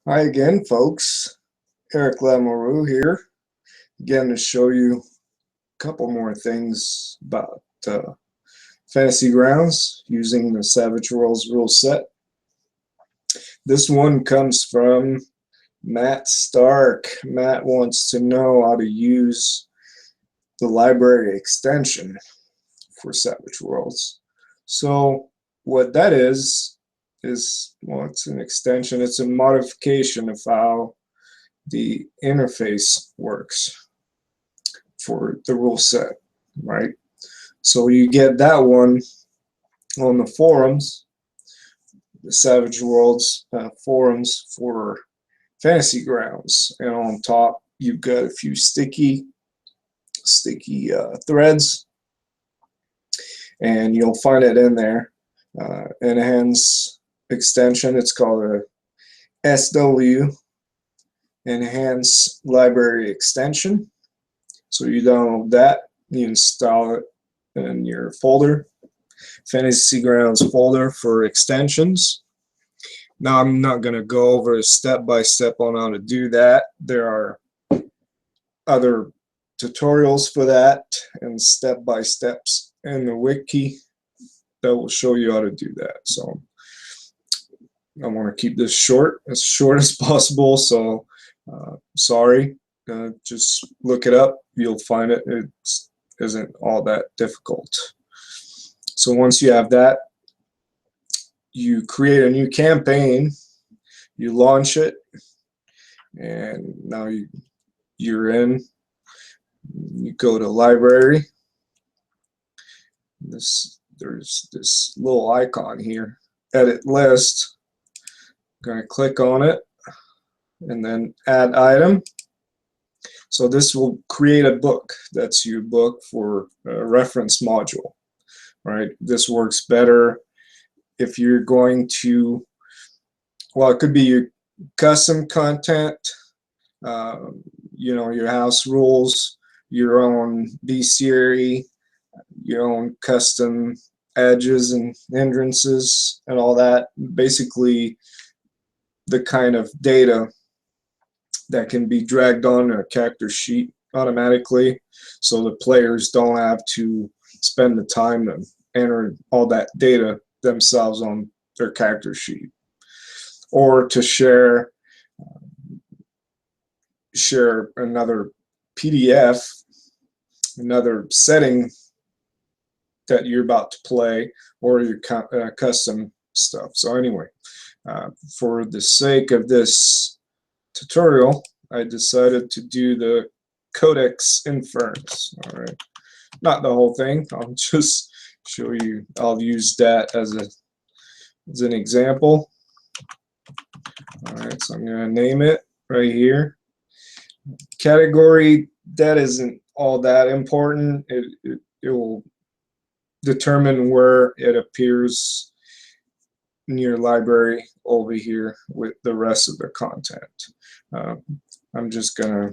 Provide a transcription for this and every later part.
Hi again, folks. Eric Lamoureux here, again to show you a couple more things about Fantasy Grounds using the Savage Worlds Ruleset. This one comes from Matt Stark. Matt wants to know how to use the library extension for Savage Worlds. So what that is, well, it's an extension, it's a modification of how the interface works for the rule set, right? So you get that one on the forums, the Savage Worlds forums for Fantasy Grounds, and on top you've got a few sticky threads, and you'll find it in there. Enhance extension. It's called a SW, Enhance Library Extension. So you download that, you install it in your folder, Fantasy Grounds folder for extensions. Now I'm not going to go over step by step on how to do that. There are other tutorials for that and step by steps in the wiki that will show you how to do that. So I want to keep this short as possible, so sorry. Just look it up, you'll find it. It isn't all that difficult. So once you have that, you create a new campaign, you launch it, and now you're in. You go to library. There's this little icon here, edit list. I'm going to click on it and then add item. So this will create a book. That's your book for a reference module, right? This works better if you're going to, well, it could be your custom content, your house rules, your own bestiary, your own custom edges and hindrances and all that. Basically the kind of data that can be dragged on a character sheet automatically, so the players don't have to spend the time to enter all that data themselves on their character sheet, or to share another PDF, another setting that you're about to play, or your custom stuff. So anyway, for the sake of this tutorial, I decided to do the Codex Infernus. All right, not the whole thing. I'll just show you. I'll use that as an example. All right, so I'm going to name it right here. Category, that isn't all that important. It will determine where it appears in your library over here with the rest of the content. I'm just gonna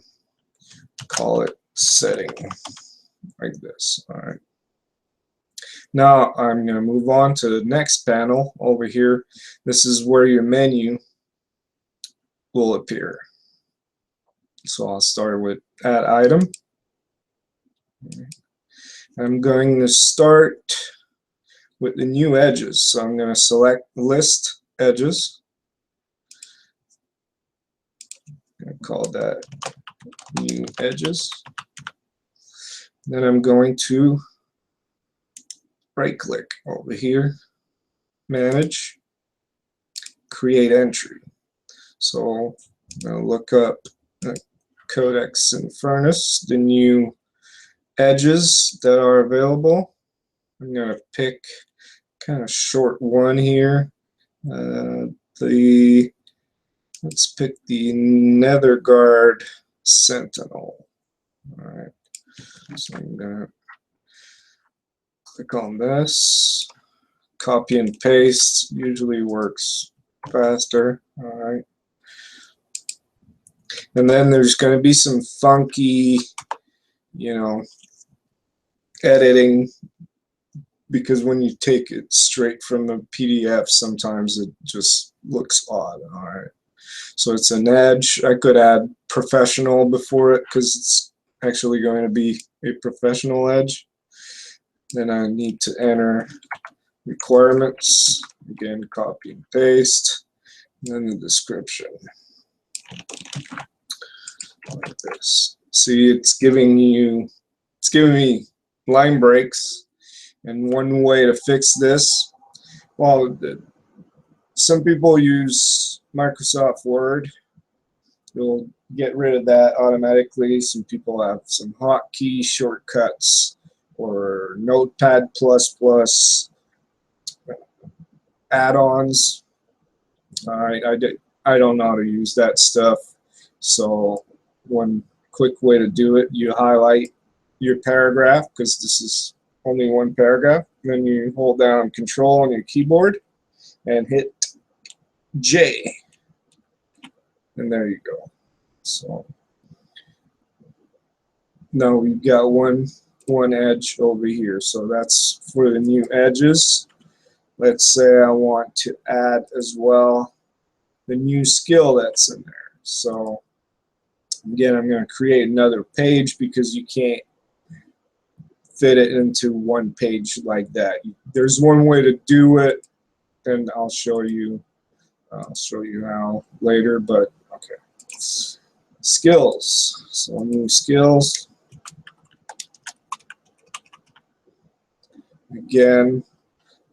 call it setting like this. All right. Now I'm gonna move on to the next panel over here. This is where your menu will appear. So I'll start with add item. I'm going to start with the new edges. So I'm going to select list edges. I'm going to call that new edges. Then I'm going to right click over here, manage, create entry. So I'm going to look up Codex Infernus, the new edges that are available. I'm going to pick kind of short one here. Let's pick the Nether Guard Sentinel. All right, so I'm gonna click on this, copy and paste. Usually works faster. All right, and then there's going to be some funky, editing, because when you take it straight from the PDF, sometimes it just looks odd. All right, So it's an edge. I could add professional before it because it's actually going to be a professional edge. Then I need to enter requirements. Again, copy and paste. And then the description. Like this. See, it's giving me line breaks. And one way to fix this, well, some people use Microsoft Word. You'll get rid of that automatically. Some people have some hotkey shortcuts or Notepad++ add-ons. Alright, I don't know how to use that stuff. So one quick way to do it, you highlight your paragraph, because this is only one paragraph. Then you hold down Control on your keyboard and hit J. And there you go. So now we've got one edge over here. So that's for the new edges. Let's say I want to add as well the new skill that's in there. So again, I'm going to create another page because you can't fit it into one page like that. There's one way to do it, and I'll show you how later, but okay. Skills. So new skills. Again,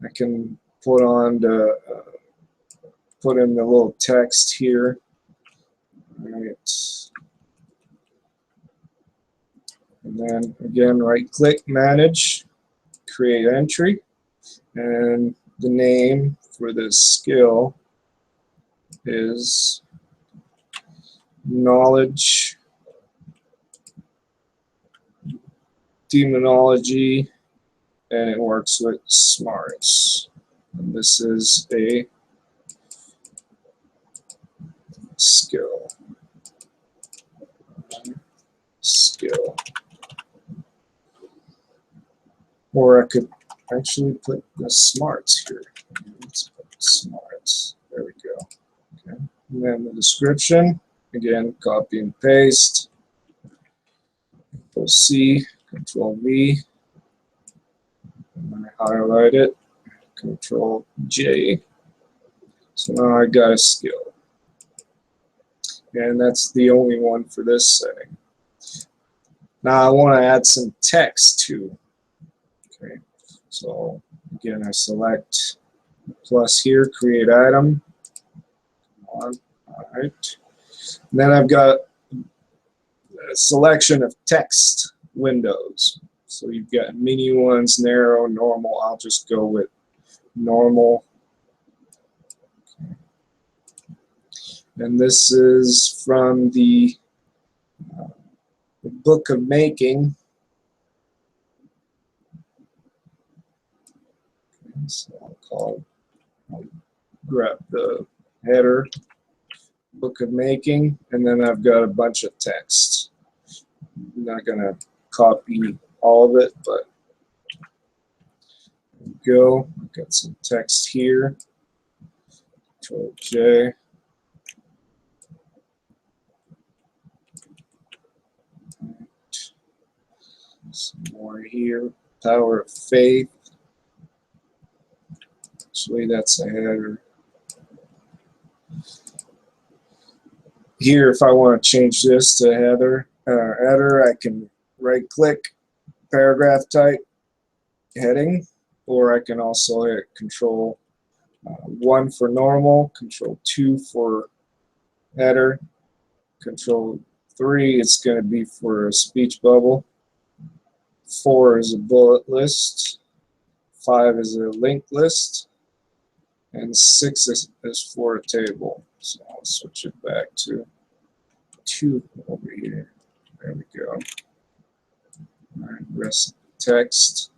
I can put in the little text here. All right. And then again, right click, manage, create entry, and the name for this skill is knowledge demonology, and it works with smarts. And this is a skill. Or I could actually put the smarts here. Let's put smarts. There we go. Okay. And then the description. Again, copy and paste. Control C, Control V. And I highlight it. Control J. So now I got a skill. And that's the only one for this setting. Now I want to add some text too. Okay. So again, I select plus here, create item. Come on. All right. And then I've got a selection of text windows. So you've got mini ones, narrow, normal. I'll just go with normal. Okay. And this is from the Book of Making. Okay, so I'll grab the header, Book of Making, and then I've got a bunch of text. I'm not going to copy all of it, but there we go. I've got some text here. Control J. Some more here. Power of Faith. Actually, that's a header. Here, if I want to change this to header, I can right-click, paragraph type, heading, or I can also hit Control 1 for normal, Control 2 for header, Control 3 it's going to be for a speech bubble, 4 is a bullet list, 5 is a linked list, and 6 is for a table. So I'll switch it back to 2 over here. There we go. All right, rest of the text.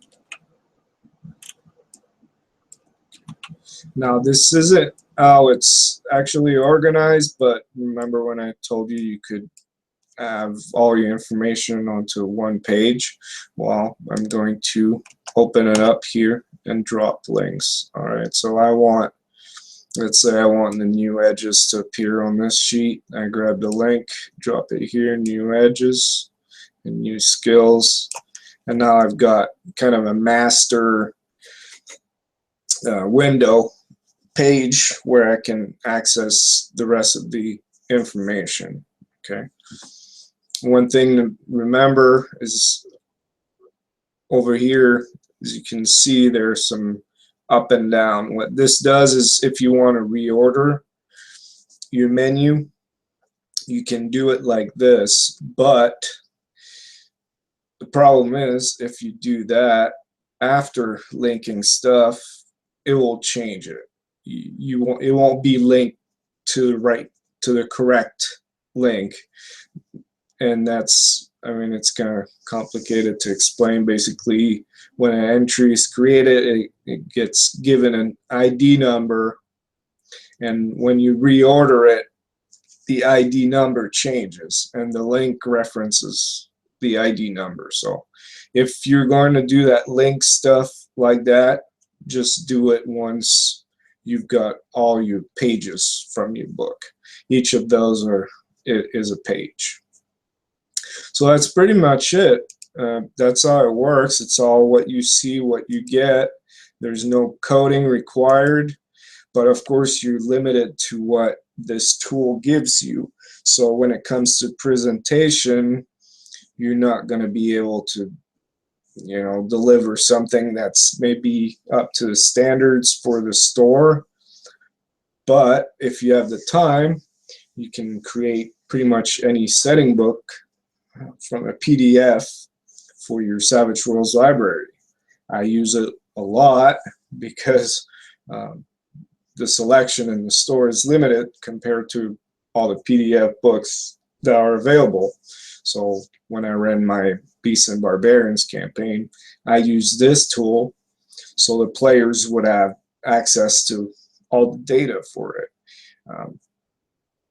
Now this isn't how it's actually organized, but remember when I told you you could have all your information onto one page? Well, I'm going to open it up here and drop links. All right, so I want Let's say I want the new edges to appear on this sheet. I grab the link, drop it here, new edges, and new skills. And now I've got kind of a master window page where I can access the rest of the information. Okay. One thing to remember is over here, as you can see, there's some up and down. What this does is if you want to reorder your menu, you can do it like this, but the problem is if you do that after linking stuff, it will change it. It won't be linked to the correct link, and that's, I mean, it's kind of complicated to explain. Basically, when an entry is created, it gets given an ID number, and when you reorder it, the ID number changes and the link references the ID number. So if you're going to do that link stuff like that, just do it once you've got all your pages from your book. Each of those is a page. So that's pretty much it. That's how it works. It's all what you see, what you get. There's no coding required, but of course you're limited to what this tool gives you. So when it comes to presentation, you're not going to be able to, you know, deliver something that's maybe up to the standards for the store. But if you have the time, you can create pretty much any setting book from a PDF for your Savage Worlds library. I use it a lot because the selection in the store is limited compared to all the PDF books that are available. So when I ran my Beasts and Barbarians campaign, I used this tool so the players would have access to all the data for it.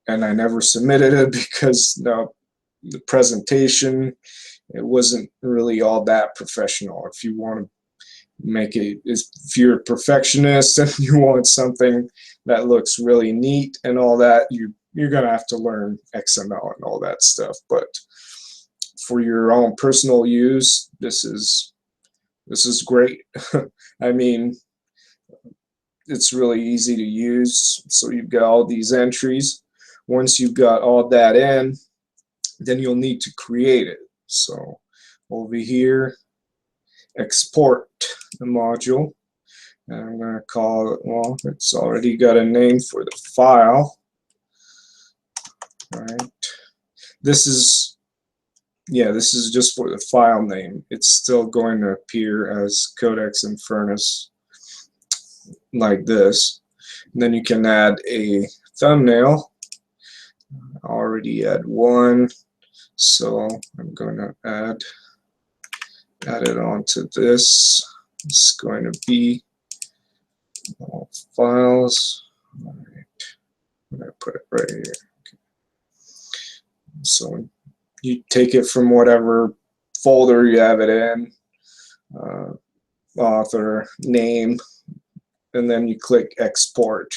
And I never submitted it because the presentation, it wasn't really all that professional. If you want to make it, if you're a perfectionist and you want something that looks really neat and all that, you're going to have to learn XML and all that stuff. But for your own personal use, this is great. I mean, it's really easy to use. So you've got all these entries. Once you've got all that in, then you'll need to create it. So over here, export the module. And I'm going to call it, well, it's already got a name for the file. All right. This is just for the file name. It's still going to appear as Codex Infernus like this. And then you can add a thumbnail. I already had one, so I'm going to add it onto this. It's going to be all files. All right, I'm going to put it right here. Okay. So you take it from whatever folder you have it in, author, name, and then you click export.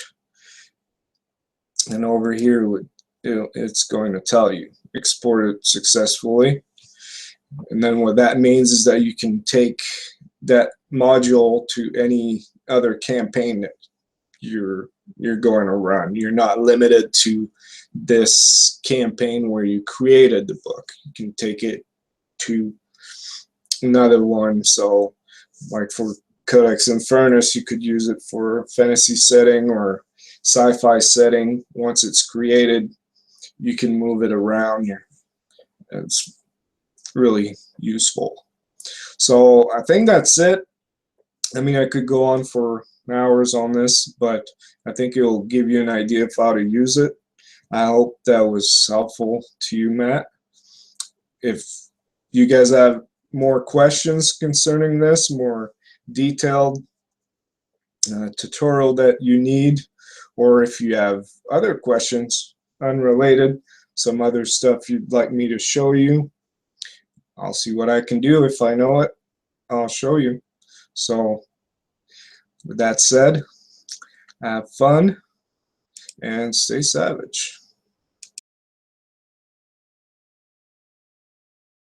And over here, it's going to tell you exported successfully. And then what that means is that you can take that module to any other campaign that you're going to run. You're not limited to this campaign where you created the book. You can take it to another one. So like for Codex Infernus, you could use it for fantasy setting or sci-fi setting. Once it's created, you can move it around. It's really useful. So I think that's it. I mean, I could go on for hours on this, but I think it'll give you an idea of how to use it. I hope that was helpful to you, Matt. If you guys have more questions concerning this, more detailed tutorial that you need, or if you have other questions unrelated, some other stuff you'd like me to show you, I'll see what I can do. If I know it, I'll show you. So with that said, have fun, and stay savage.